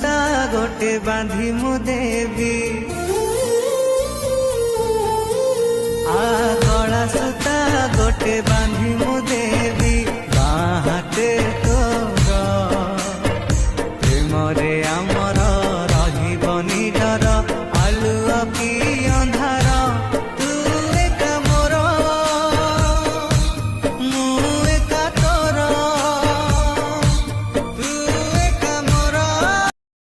सूता गोटे बांधी मु देवी आ कला सूता गोटे बांधी मु देवी।